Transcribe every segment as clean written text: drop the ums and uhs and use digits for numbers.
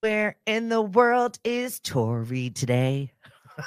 Where in the world is Tori today?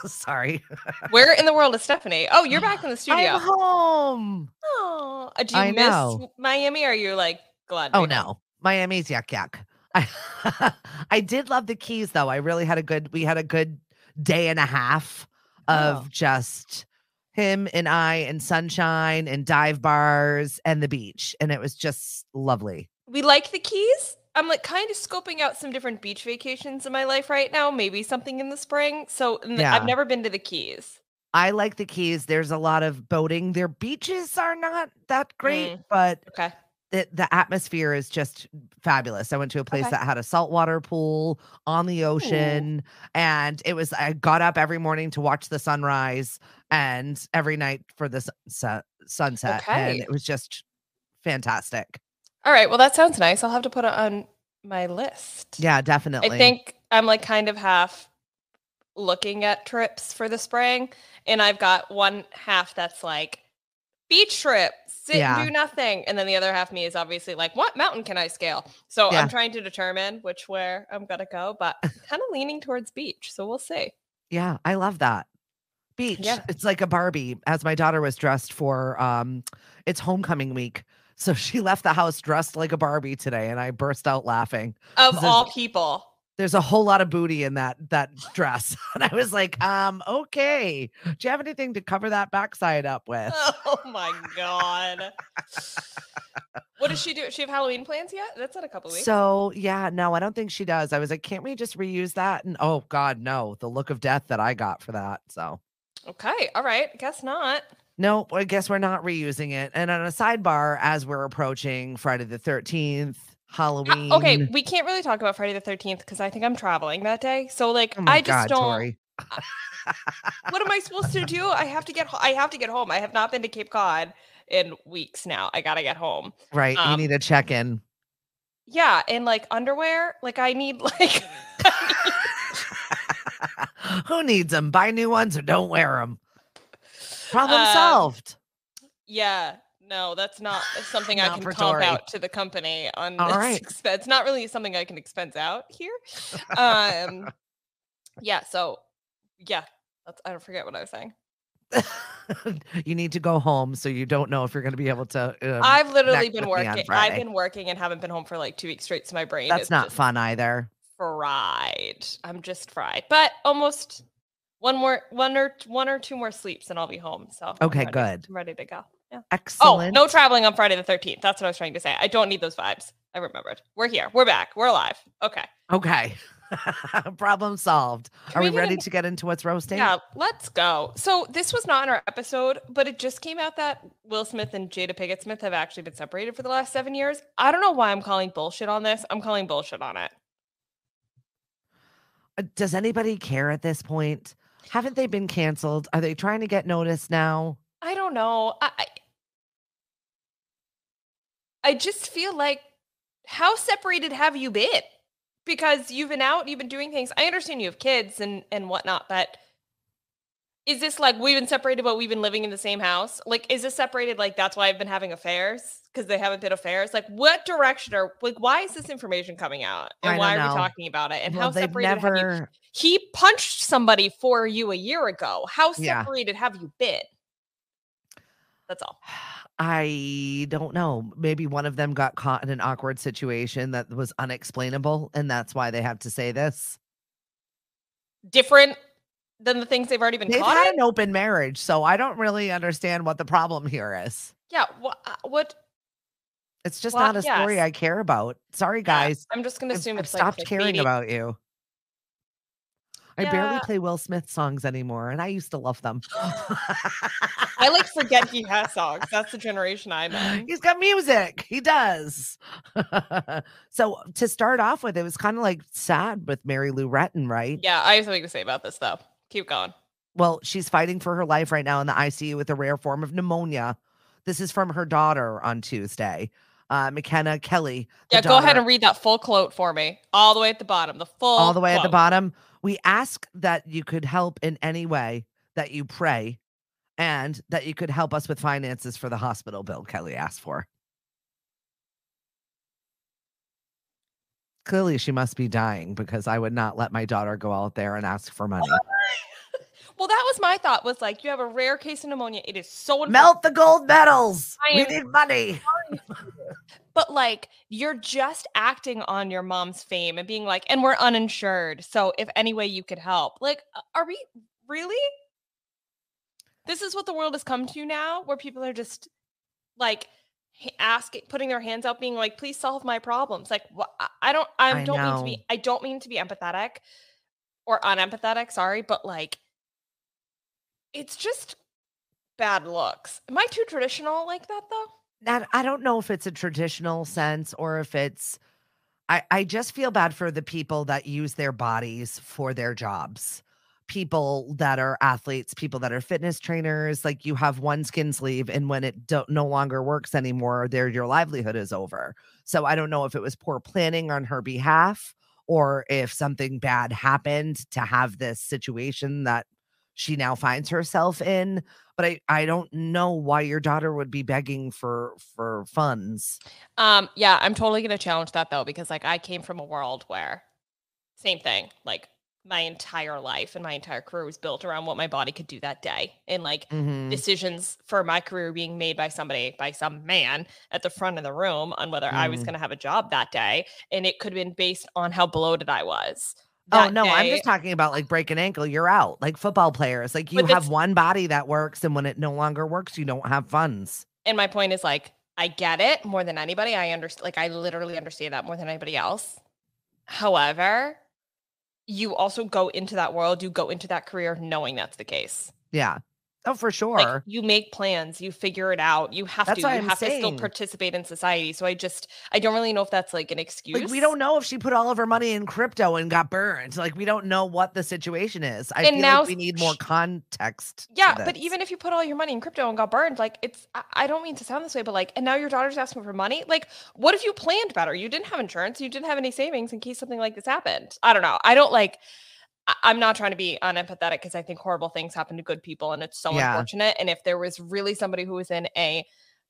Sorry. Where in the world is Stephanie? Oh, you're back in the I'm studio. home. Oh, do you I miss know. Miami? Or are you like glad to Oh be home? no. Miami's yuck yuck. I I did love the Keys though. I really had a good day and a half Oh, of just him and I and sunshine and dive bars and the beach. And it was just lovely. we like the Keys. I'm like kind of scoping out some different beach vacations in my life right now. Maybe something in the spring. So I've Yeah. never been to the Keys. I like the Keys. There's a lot of boating. Their beaches are not that great, Mm, but okay. the atmosphere is just fabulous. I went to a place Okay. that had a saltwater pool on the Ooh. ocean, and I got up every morning to watch the sunrise and every night for the sunset, and Okay. it was just fantastic. All right. Well, that sounds nice. I'll have to put it on my list. Yeah, I definitely. think I'm like kind of half looking at trips for the spring, and I've got one half that's like beach trip, sit and Yeah. do nothing, and then the other half of me is obviously like, what mountain can I scale? So I'm Yeah. trying to determine which where I'm gonna go, but kind of leaning towards beach, so we'll see. Yeah, I love that. Beach. Yeah. It's like a Barbie, as my daughter was dressed for, it's homecoming week. So she left the house dressed like a Barbie today, and I burst out laughing Of 'cause all people. there's a whole lot of booty in that dress. And I was like, okay. Do you have anything to cover that backside up with? Oh my god. What does she do? Does she have Halloween plans yet? That's in a couple weeks. So, yeah, no, I don't think she does. I was like, can't we just reuse that? And oh God, no, the look of death that I got for that. So Okay, all right. Guess not. no, I guess we're not reusing it. And on a sidebar, as we're approaching Friday the 13th, Okay, Halloween. we can't really talk about Friday the 13th because I think I'm traveling that day. So like, Oh my I just God, don't. Tori. uh, What am I supposed to do? I have to get. I have to get home. I have not been to Cape Cod in weeks now. I gotta get home. Right. You Um, need a check in. yeah, and like underwear. Like I need like. I need, Who needs them? Buy new ones or don't wear them. Problem um, solved. yeah, no, that's not something I Not can for comp Tori. out to the company on All this right. expense. Not really something I can expense out here. Um, yeah. So yeah, I don't forget what I was saying. You need to go home so you don't know if you're going to be able to I've literally connect been with me on working. I've Friday. been working and haven't been home for like 2 weeks straight. So my brain That's is not just fun either. fried. I'm just fried. But almost one or two more sleeps and I'll be home. So I'm Okay, ready. good. I'm ready to go. Yeah. Oh, no Excellent. traveling on Friday the 13th. That's what I was trying to say. I don't need those vibes. I remembered. We're here. We're back. We're alive. Okay. Okay. Problem solved. Can Are we we get ready in? to get into what's roasting? Yeah, let's go. So this was not in our episode, but it just came out that Will Smith and Jada Pinkett Smith have actually been separated for the last 7 years. I don't know why I'm calling bullshit on this. I'm calling bullshit on it. Does anybody care at this point? Haven't they been canceled? Are they trying to get noticed now? I don't know. I just feel like how separated have you been? Because you've been out, you've been doing things. I understand you have kids and whatnot, but is this like we've been separated, but we've been living in the same house? Like, is this separated like that's why I've been having affairs? Because they haven't been affairs? Like, what direction are like why is this information coming out? And I don't why are we know. talking about it? And Well, how they've separated have you? never, He punched somebody for you a year ago. How yeah. separated have you been? That's all. I don't know. Maybe one of them got caught in an awkward situation that was unexplainable, and that's why they have to say this. Different than the things they've already been They've caught had in? an open marriage, so I don't really understand what the problem here is. Yeah. What? It's just What? not a story Yes. I care about. Sorry, Yeah. guys. I'm just gonna assume I've it's like stopped caring clickbaity. about you. I barely Yeah. play Will Smith songs anymore, and I used to love them. I like forget he has songs. That's the generation I'm in. He's got music. He does. So to start off with, it was kind of like sad with Mary Lou Retton, right? Yeah, I have something to say about this though. Keep going. Well, she's fighting for her life right now in the ICU with a rare form of pneumonia. This is from her daughter on Tuesday. McKenna Kelly, the Yeah, go ahead daughter, and read that full quote for me. All the way at the bottom. The all full the way at the quote. bottom. We ask that you could help in any way, that you pray, and that you could help us with finances for the hospital bill Kelly asked for. Clearly, she must be dying because I would not let my daughter go out there and ask for money. Well, that was my thought, was like, you have a rare case of pneumonia. It is so unfortunate. Melt the gold medals. I We am need money. sorry to do this. But like, you're just acting on your mom's fame and being like, and we're uninsured. So if any way you could help, like, are we really? This is what the world has come to now, where people are just like putting their hands out, being like, please solve my problems. Like, I don't I know. mean to be empathetic or unempathetic, sorry, but like, it's just bad looks. Am I too traditional like that though? I don't know if it's a traditional sense or if it's I just feel bad for the people that use their bodies for their jobs. People that are athletes, people that are fitness trainers, like you have one skin sleeve and when it no longer works anymore, your livelihood is over. So I don't know if it was poor planning on her behalf or if something bad happened to have this situation that she now finds herself in. But I don't know why your daughter would be begging for funds. Yeah, I'm totally gonna challenge that though, because like I came from a world where same thing, like my entire life and my entire career was built around what my body could do that day. And like Mhm. decisions for my career being made by some man at the front of the room on whether I was Mm. gonna have a job that day. And it could have been based on how bloated I was Oh, that no, I'm day. just talking about, like, break an ankle, you're out, like football players, like, you But have that's one body that works, and when it no longer works, you don't have funds. and my point is like, I get it more than anybody. I understand, like I literally understand that more than anybody else. However, you also go into that world, you go into that career knowing that's the case. Yeah. Oh, for Like, sure. you make plans, you figure it out, That's what you I'm have to still saying. participate in society, so I don't really know if that's, like, an Like, we excuse. don't know if she put all of her money in crypto and got burned, like, we don't know what the situation is. I And feel like now we need more sh context to Yeah, but this. even if you put all your money in crypto and got burned, like, I don't mean to sound this way, but, like, and now your daughter's asking for money? Like, what if you planned better? You didn't have insurance, you didn't have any savings in case something like this happened. I don't know. I don't, like I'm not trying to be unempathetic because I think horrible things happen to good people, and it's so Yeah. unfortunate, and if there was really somebody who was in a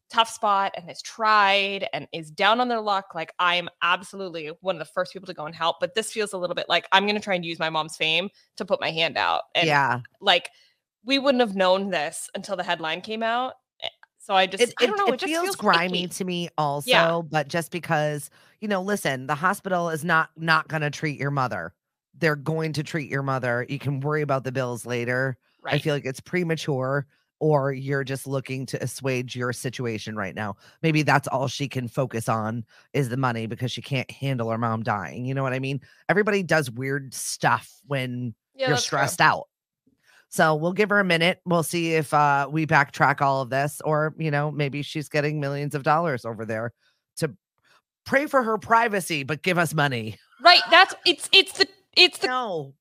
tough spot and has tried and is down on their luck, like, I'm absolutely one of the first people to go and help, but this feels a little bit like I'm gonna try and use my mom's fame to put my hand out, and, Yeah. like, we wouldn't have known this until the headline came out, so It I don't it know, it it just feels feels grimy icky. to me Yeah, also, but just because, listen, the hospital is not gonna treat your mother. They're going to treat your mother. You can worry about the bills later. I right. feel like it's premature or you're just looking to assuage your situation right now. Maybe that's all she can focus on is the money because she can't handle her mom dying. You know what I mean? Everybody does weird stuff when Yeah, you're that's true. stressed out. So we'll give her a minute. We'll see if we backtrack all of this, or maybe she's getting millions of dollars over there to pray for her privacy, but give us money. Right, that's it's the No,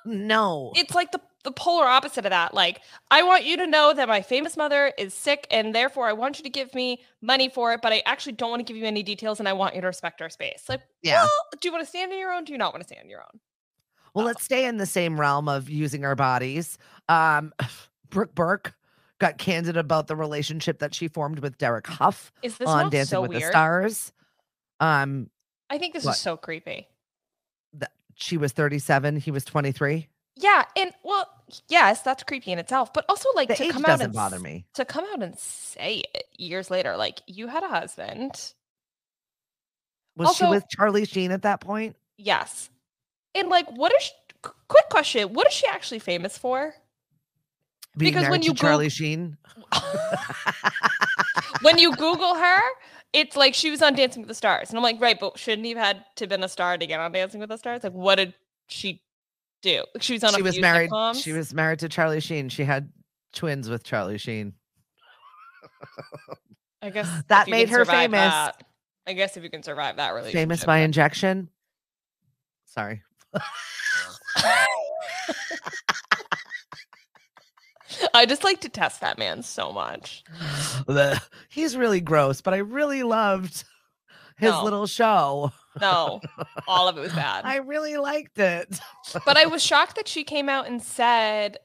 no. it's like the polar opposite of that. Like, I want you to know that my famous mother is sick, and therefore I want you to give me money for it, but I actually don't want to give you any details, and I want you to respect our space. Like, Yeah. well, do you want to stand on your own? Do you not want to stand on your own? Well, That's let's all. stay in the same realm of using our bodies. Brooke Burke got candid about the relationship that she formed with Derek Huff Is this on not Dancing so with the weird? Stars. Um, I think this is what? so creepy. She was 37, he was 23. Yeah, and well, yes, that's creepy in itself, but also like The age doesn't bother me. to come out and say it years later, like you had a husband. Was she Also, with Charlie Sheen at that point? yes. And like, what is quick question, what is she actually famous for? Being Because married to Charlie Sheen? when you Google her, it's like she was on Dancing with the Stars. And I'm like, right, but shouldn't you have had to been a star to get on Dancing with the Stars? Like, what did she do? Like, she was on a few She sitcoms. was married to Charlie Sheen. She had twins with Charlie Sheen. I guess if That you made can her survive famous. that. I guess if you can survive that Famous relationship, by then. injection? Sorry. I just like to test that man so much. Bleh. He's really gross, but I really loved his No, little show. no, all of it was bad. I really liked it. But I was shocked that she came out and said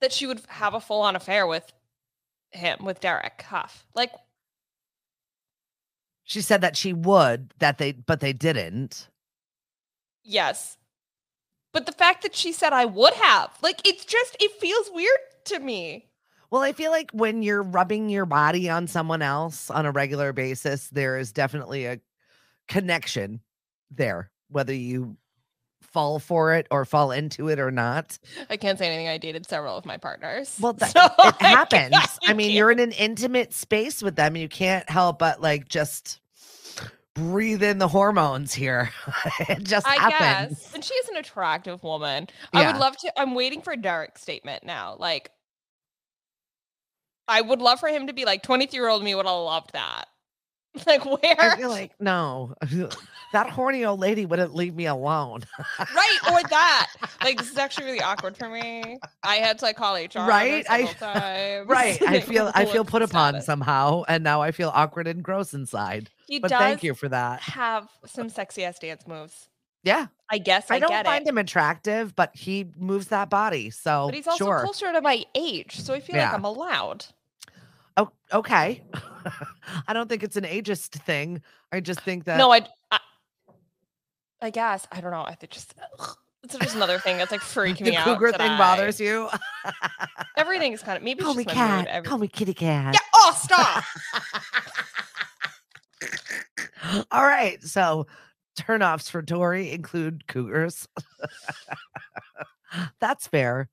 that she would have a full-on affair with him, with Derek Huff. Like, She said that she would, but they didn't. Yes. But the fact that she said I would have, like, it feels weird to me. Well, I feel like when you're rubbing your body on someone else on a regular basis, there is definitely a connection there, whether you fall for it or fall into it or not. I can't say anything. I dated several of my partners. Well, So it happens. I mean, can't. you're in an intimate space with them. You can't help but like just breathe in the hormones here. It just happens. Guess. And she is an attractive woman. Yeah. I would love to. I'm waiting for Derek's statement now. Like, I would love for him to be like, 23-year-old me would have loved that. Like, where? I feel like, no, that horny old lady wouldn't leave me alone. Right, or that. Like, this is actually really awkward for me. I had to like call HR Right? several times. Right. I feel put upon status. somehow, and now I feel awkward and gross inside. He But does thank you for that. have some sexy ass dance moves. Yeah. I guess I don't get find it. him attractive, but he moves that body. So But he's also sure. closer to my age, so I feel like Yeah. I'm allowed. Oh, okay. I don't think it's an ageist thing. I just think that No, I guess. I don't know. I think it's just another thing that's like freaking the me out. cougar thing bothers you. Everything's kind of maybe Call it's me just my mood. cat. Call me kitty cat. Yeah. Oh, stop. All right. So turnoffs for Tori include cougars. That's fair.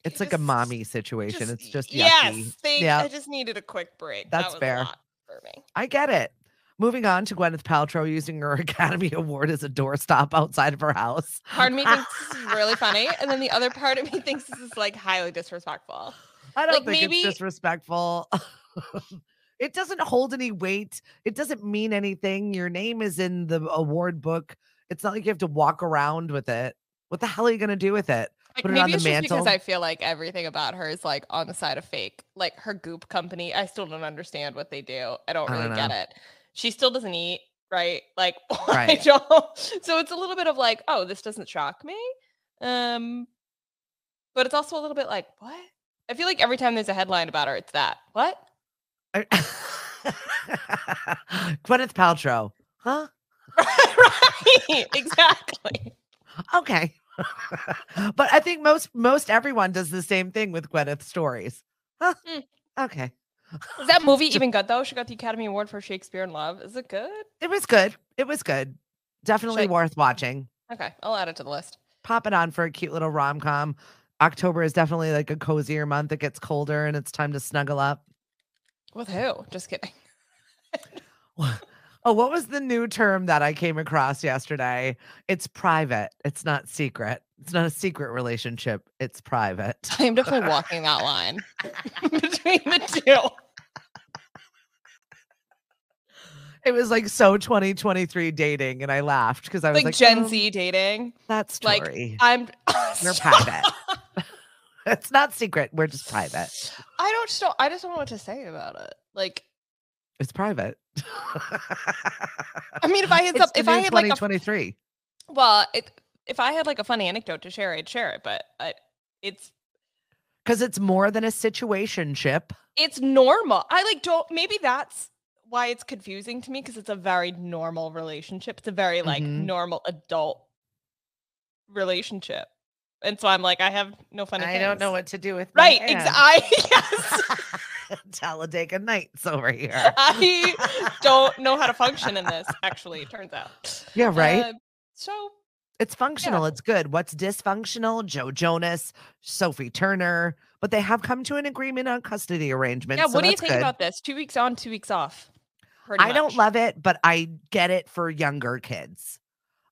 It's like a mommy situation. It's just yucky. Yes, I just needed a quick break. That's that was fair. a lot for me. I get it. Moving on to Gwyneth Paltrow using her Academy Award as a doorstop outside of her house. Part of me thinks this is really funny, and then the other part of me thinks this is like highly disrespectful. I don't think it's disrespectful. It doesn't hold any weight. It doesn't mean anything. Your name is in the award book. It's not like you have to walk around with it. What the hell are you going to do with it? Like, Put it maybe on the it's just mantle? because I feel like everything about her is like on the side of fake. Like her Goop company, I still don't understand what they do. I don't really get it. She still doesn't eat, right? Like, Right. I don't. So it's a little bit of like, oh, this doesn't shock me. But it's also a little bit like, what? I feel like every time there's a headline about her, it's that. What? Gwyneth Paltrow. Huh? Right. Exactly. Okay. But I think most everyone does the same thing with Gwyneth stories. Huh? Okay. Is that movie even good though? She got the Academy Award for Shakespeare in Love. Is it good? It was good. It was good. Definitely worth watching. Okay, I'll add it to the list. Pop it on for a cute little rom-com. October is definitely like a cozier month. It gets colder and it's time to snuggle up. With who? Just kidding. Oh, what was the new term that I came across yesterday? It's private. It's not secret. It's not a secret relationship. It's private. I am definitely walking that line between the two. It was like so 2023 dating, and I laughed because I was like Gen Z dating. That's Tori. Like We're private. It's not secret. We're just private. I just don't know what to say about it. Like, it's private. I mean, if I had 2023. If I had like a funny anecdote to share, I'd share it. But it's because it's more than a situationship. It's normal. Maybe that's why it's confusing to me, because it's a very normal relationship. It's a very normal adult relationship. And so I'm like, I have no funny things. I don't know what to do with my yes. Talladega Nights over here. I don't know how to function in this, actually, it turns out. Yeah, right? So it's functional. Yeah. It's good. What's dysfunctional? Joe Jonas, Sophie Turner, but they have come to an agreement on custody arrangements. Yeah, what do you think about this? 2 weeks on, 2 weeks off. I don't love it, but I get it for younger kids.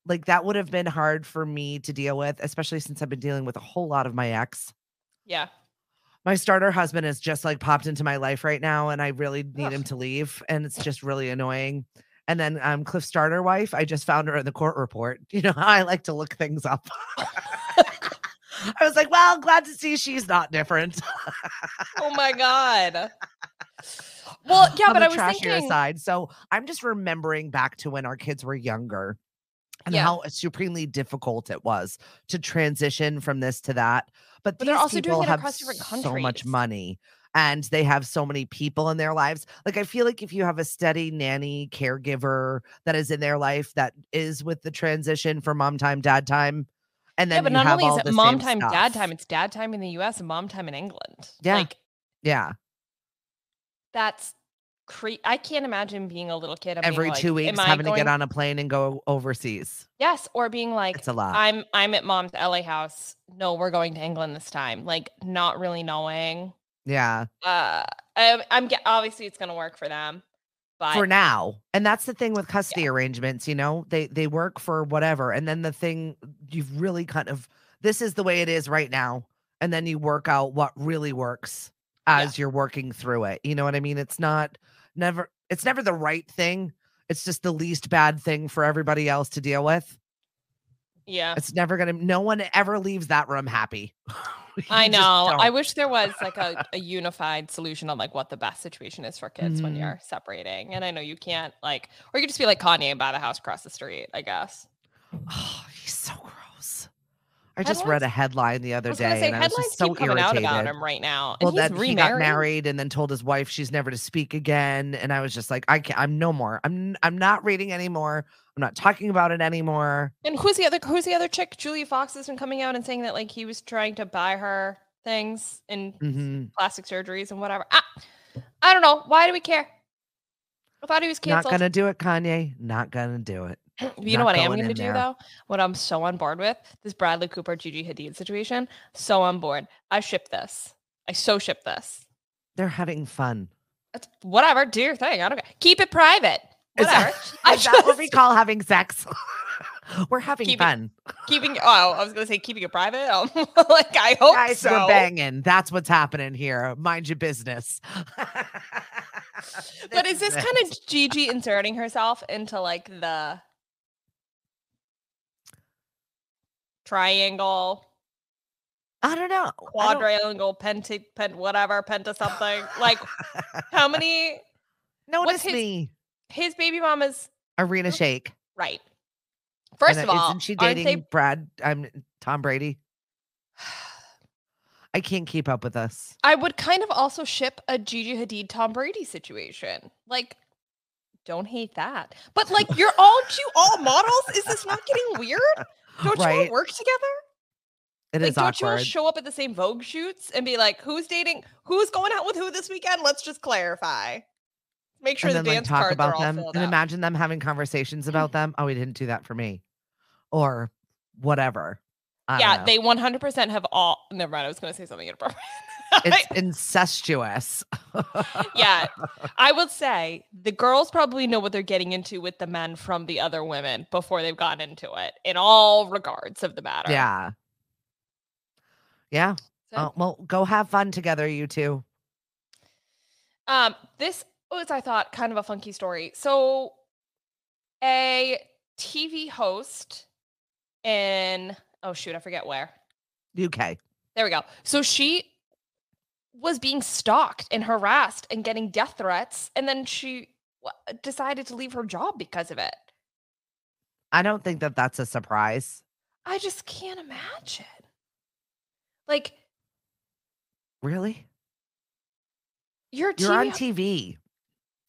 Like, that would have been hard for me to deal with, especially since I've been dealing with a whole lot of my ex. Yeah. My starter husband has just like popped into my life right now, and I really need him to leave, and it's just really annoying. And then Cliff's starter wife, I just found her in the court report. You know how I like to look things up. I was like, well, glad to see she's not different. Oh my God. Well, yeah, but I was thinking aside. So I'm just remembering back to when our kids were younger and how supremely difficult it was to transition from this to that. But they're also doing it across different countries. So much money. and they have so many people in their lives. Like, I feel like if you have a steady nanny caregiver that is in their life that is with the transition from mom time, dad time, and Yeah, then but you not have only is all it the mom same time, dad stuff. time, it's dad time in the US and mom time in England. Yeah. Like, Yeah. that's I can't imagine being a little kid and being Every like, 2 am weeks I having to going get on a plane and go overseas. Yes, or being like, It's a lot. I'm at mom's LA house. No, we're going to England this time. Like, not really knowing. Yeah. Obviously it's gonna work for them, but For now. And that's the thing with custody Yeah. arrangements, you know? They work for whatever. And then the thing you've really kind of this is the way it is right now. And then you work out what really works as you're working through it. You know what I mean? It's never the right thing. It's just the least bad thing for everybody else to deal with. yeah. It's never no one ever leaves that room happy. I You just know. I don't. wish there was like a unified solution on like what the best situation is for kids when Mhm. you're separating. And I know you can't like, or you could just be like Kanye and buy the house across the street, I guess. Oh, he's so gross. I just Headlines? read a headline the I other was gonna day say and I was just headlines so keep coming out about irritated. him right now, and Well, he's that he got remarried. married and then told his wife she's never to speak again, and I was just like, I'm no more. I'm not reading anymore. I'm not talking about it anymore. And who's the other chick? Julia Fox has been coming out and saying that like he was trying to buy her things and Mhm. plastic surgeries and whatever. I don't know. Why do we care? I thought he was Not canceled. gonna do it, Kanye. Not gonna do it. You know Not what I am going going to in do there. though? What I'm so on board with this Bradley Cooper Gigi Hadid situation. So on board. I ship this. I so ship this. They're having fun. Whatever. Do your thing. I don't care. Keep it private. Whatever. Is that what we call having sex? We're having fun. I was gonna say keeping it private. Like I hope Guys, so. we're banging. That's what's happening here. Mind your business. But is this kind of Gigi inserting herself into like the triangle, I don't know. quadrangle, penta something? Like how many? Notice me. His baby mama's Arena Shake. right. First And of all, isn't she aren't dating Tom Brady? I can't keep up with us. I would kind of also ship a Gigi Hadid Tom Brady situation. Like, don't hate that. But like, you all models? Is this not getting weird? Don't you all work together? It like, is don't you all awkward. show up at the same Vogue shoots and be like, who's going out with who this weekend? Let's just clarify. Make sure And the then dance talk cards about are all them filled and out. imagine them having conversations about them. Oh, he didn't do that for me. Or whatever. Yeah, they 100% have all. Never mind. I was going to say something inappropriate. It's incestuous. Yeah, I would say the girls probably know what they're getting into with the men from the other women before they've gotten into it in all regards of the matter. Yeah. Yeah. So, well, go have fun together, you two. this was, I thought, kind of a funky story. So, a TV host in, oh shoot, I forget where. UK. There we go. So she was being stalked and harassed and getting death threats, and then she decided to leave her job because of it. I don't think that that's a surprise. I just can't imagine. Like, really? You're on TV.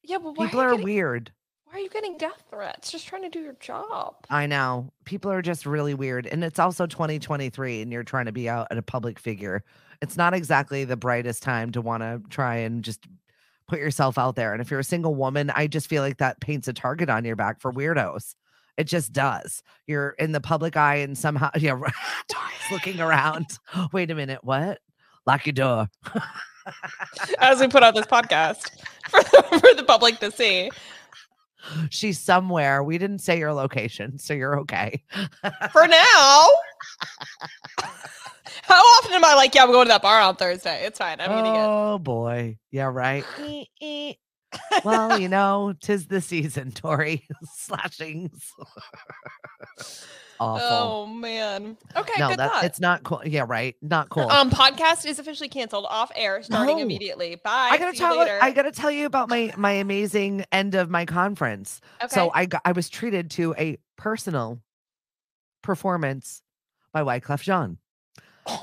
Yeah, but people are weird. Why are you getting death threats? Just trying to do your job. I know. People are just really weird. And it's also 2023 and you're trying to be out at a public figure. It's not exactly the brightest time to want to try and just put yourself out there. And if you're a single woman, I just feel like that paints a target on your back for weirdos. It just does. You're in the public eye and somehow, yeah, looking around. Wait a minute. What? Lock your door. As we put out this podcast for the public to see. She's somewhere. We didn't say your location, so you're okay. For now. How often am I like, yeah, I'm going to that bar on Thursday. It's fine. I'm getting it. Oh boy. Yeah, right. Well, you know, 'tis the season, Tori. Slashings. Awful. Oh man. Okay, no, good thought. It's not cool. Yeah, right. Not cool. Podcast is officially canceled off air starting immediately. Bye. I gotta tell you about my amazing end of my conference. Okay. So I was treated to a personal performance by Wyclef Jean.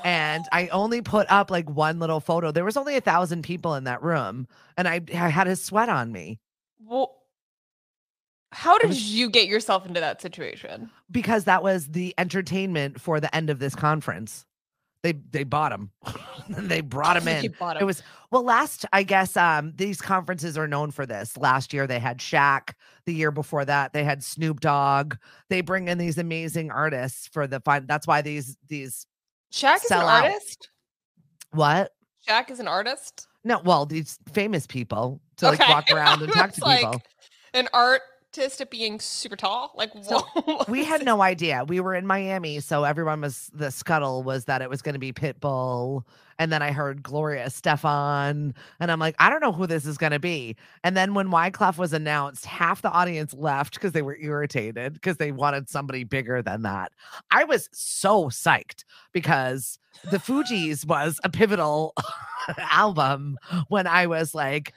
And I only put up like one little photo. There was only 1,000 people in that room, and I had his sweat on me. Well, how It did was you get yourself into that situation? because that was the entertainment for the end of this conference. They bought him. They brought him They in. bought It him. was last, I guess, these conferences are known for this. Last year they had Shaq. The year before that they had Snoop Dogg. They bring in these amazing artists for the fun. That's why these Shaq is an sell out. artist? What? Shaq is an artist? No, well, these famous people to like Okay. walk around and talk to Like people. an artist at being super tall? Like, So whoa. we had no idea. We were in Miami, so everyone was the scuttle was that it was going to be Pitbull, and then I heard Gloria Estefan, and I'm like, I don't know who this is going to be. And then when Wyclef was announced, half the audience left because they were irritated because they wanted somebody bigger than that. I was so psyched because the Fugees was a pivotal album when I was like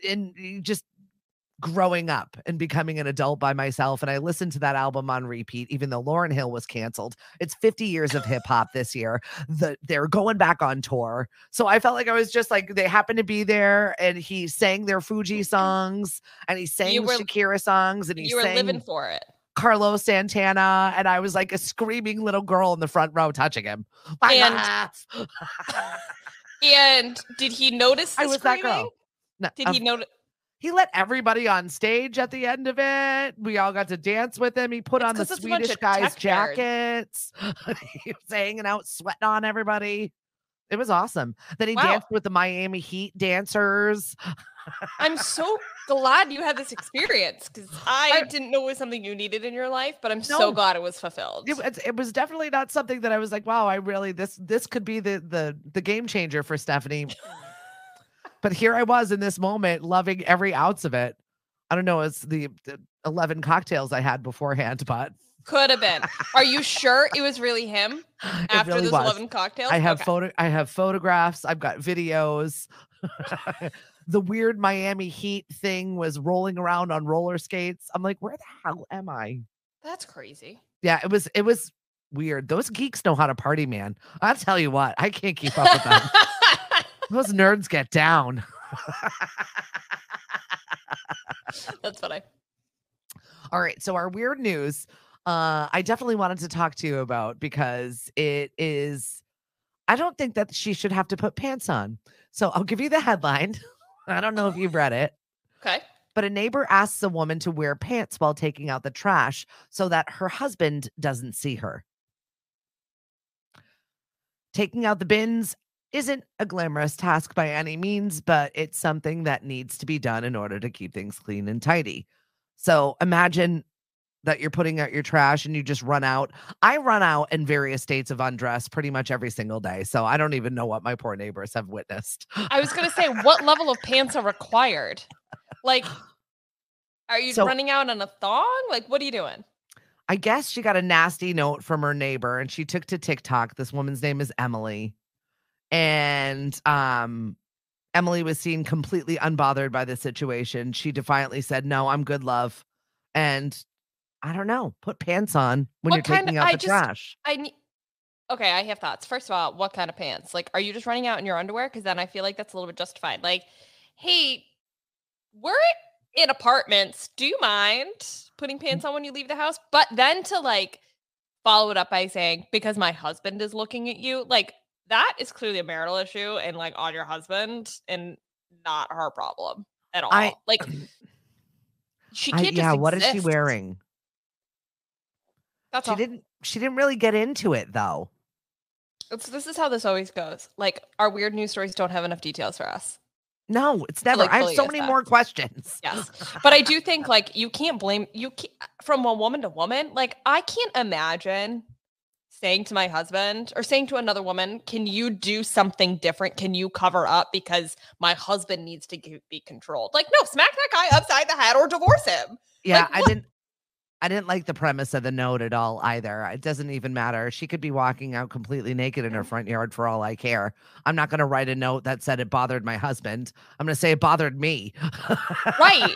in just growing up and becoming an adult by myself. And I listened to that album on repeat, even though Lauryn Hill was canceled. It's 50 years of hip hop this year. They're going back on tour. So I felt like I was just like, they happened to be there and he sang their Fuji songs and he sang Shakira songs and he You were sang living for it. Carlos Santana. And I was like a screaming little girl in the front row touching him. And did he notice the I was screaming? that girl. No, did he notice? He let everybody on stage at the end of it. We all got to dance with him. He put on the Swedish guys' jackets. He was hanging out, sweating on everybody. It was awesome. Then he danced with the Miami Heat dancers. I'm so glad you had this experience because I didn't know it was something you needed in your life, but I'm so glad it was fulfilled. It was definitely not something that I was like, wow, I really this could be the game changer for Stephanie. But here I was in this moment, loving every ounce of it. I don't know, it's the 11 cocktails I had beforehand, but could have been. Are you sure it was really him after those 11 cocktails? I have photographs. I've got videos. The weird Miami Heat thing was rolling around on roller skates. I'm like, where the hell am I? That's crazy. Yeah, it was weird. Those geeks know how to party, man. I'll tell you what, I can't keep up with them. Those nerds get down. That's funny. All right. So our weird news, I definitely wanted to talk to you about because it is, I don't think that she should have to put pants on. So I'll give you the headline. I don't know if you've read it. Okay. But a neighbor asks a woman to wear pants while taking out the trash so that her husband doesn't see her. Taking out the bins isn't a glamorous task by any means, but it's something that needs to be done in order to keep things clean and tidy. So imagine that you're putting out your trash and you just run out. I run out in various states of undress pretty much every single day. So I don't even know what my poor neighbors have witnessed. I was going to say, what level of pants are required? Like, are you running out on a thong? Like, what are you doing? I guess she got a nasty note from her neighbor and she took to TikTok. This woman's name is Emily. And Emily was seen completely unbothered by the situation. She defiantly said, "No, I'm good, love." And I don't know, put pants on when you're taking out the trash. Okay, I have thoughts. First of all, what kind of pants? Like, are you just running out in your underwear? Because then I feel like that's a little bit justified. Like, hey, we're in apartments. Do you mind putting pants on when you leave the house? But then to like follow it up by saying, because my husband is looking at you, like, that is clearly a marital issue and like on your husband and not her problem at all. Like she can't just what is she wearing? That's she didn't really get into it though. This is how this always goes. Like our weird news stories don't have enough details for us. No, it's never. I have so many more questions. Yes. But I do think like you can't blame from a woman to woman. Like I can't imagine saying to my husband or saying to another woman, can you do something different? Can you cover up because my husband needs to be controlled? Like, no, smack that guy upside the head or divorce him. Yeah, like, I didn't like the premise of the note at all either. It doesn't even matter. She could be walking out completely naked in her front yard for all I care. I'm not going to write a note that said it bothered my husband. I'm going to say it bothered me. Right.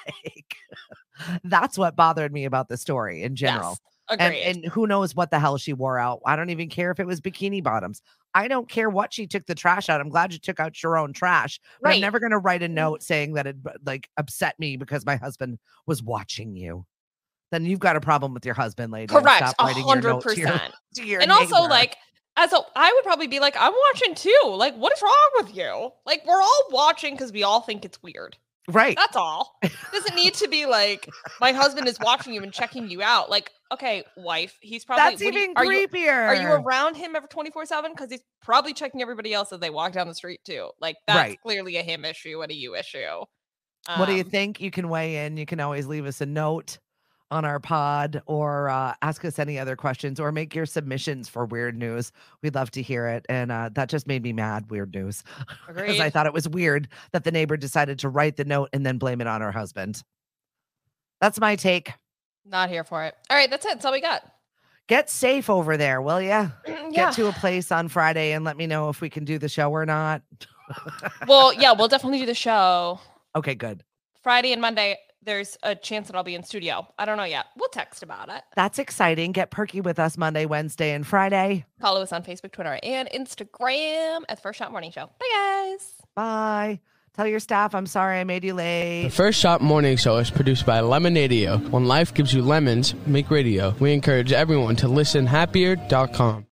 Like, that's what bothered me about the story in general. Yes. Agreed. And who knows what the hell she wore out. I don't even care if it was bikini bottoms. I don't care what she took the trash out. I'm glad you took out your own trash. But I'm never going to write a note saying that it like upset me because my husband was watching you. Then you've got a problem with your husband, lady. Correct. Stop writing 100%. your note to your and neighbor. Also, like, I would probably be like, I'm watching too. Like, what is wrong with you? Like, we're all watching because we all think it's weird. Right. That's all. It doesn't need to be like, my husband is watching you and checking you out. Like, okay, wife, he's probably... That's even creepier. Are you around him ever 24/7? Because he's probably checking everybody else as they walk down the street too. Like, that's clearly a him issue and a you issue. What do you think? You can weigh in. You can always leave us a note on our pod or ask us any other questions or make your submissions for weird news. We'd love to hear it. And that just made me mad, weird news. Because I thought it was weird that the neighbor decided to write the note and then blame it on her husband. That's my take. Not here for it. All right, that's it. That's all we got. Get safe over there, will ya? Yeah. Get to a place on Friday and let me know if we can do the show or not. Well, yeah, we'll definitely do the show. Okay, good. Friday and Monday, there's a chance that I'll be in studio. I don't know yet. We'll text about it. That's exciting. Get Perky with us Monday, Wednesday, and Friday. Follow us on Facebook, Twitter, and Instagram at First Shot Morning Show. Bye, guys. Bye. Tell your staff I'm sorry I made you late. The First Shot Morning Show is produced by Lemonadio. When life gives you lemons, make radio. We encourage everyone to listen happier.com.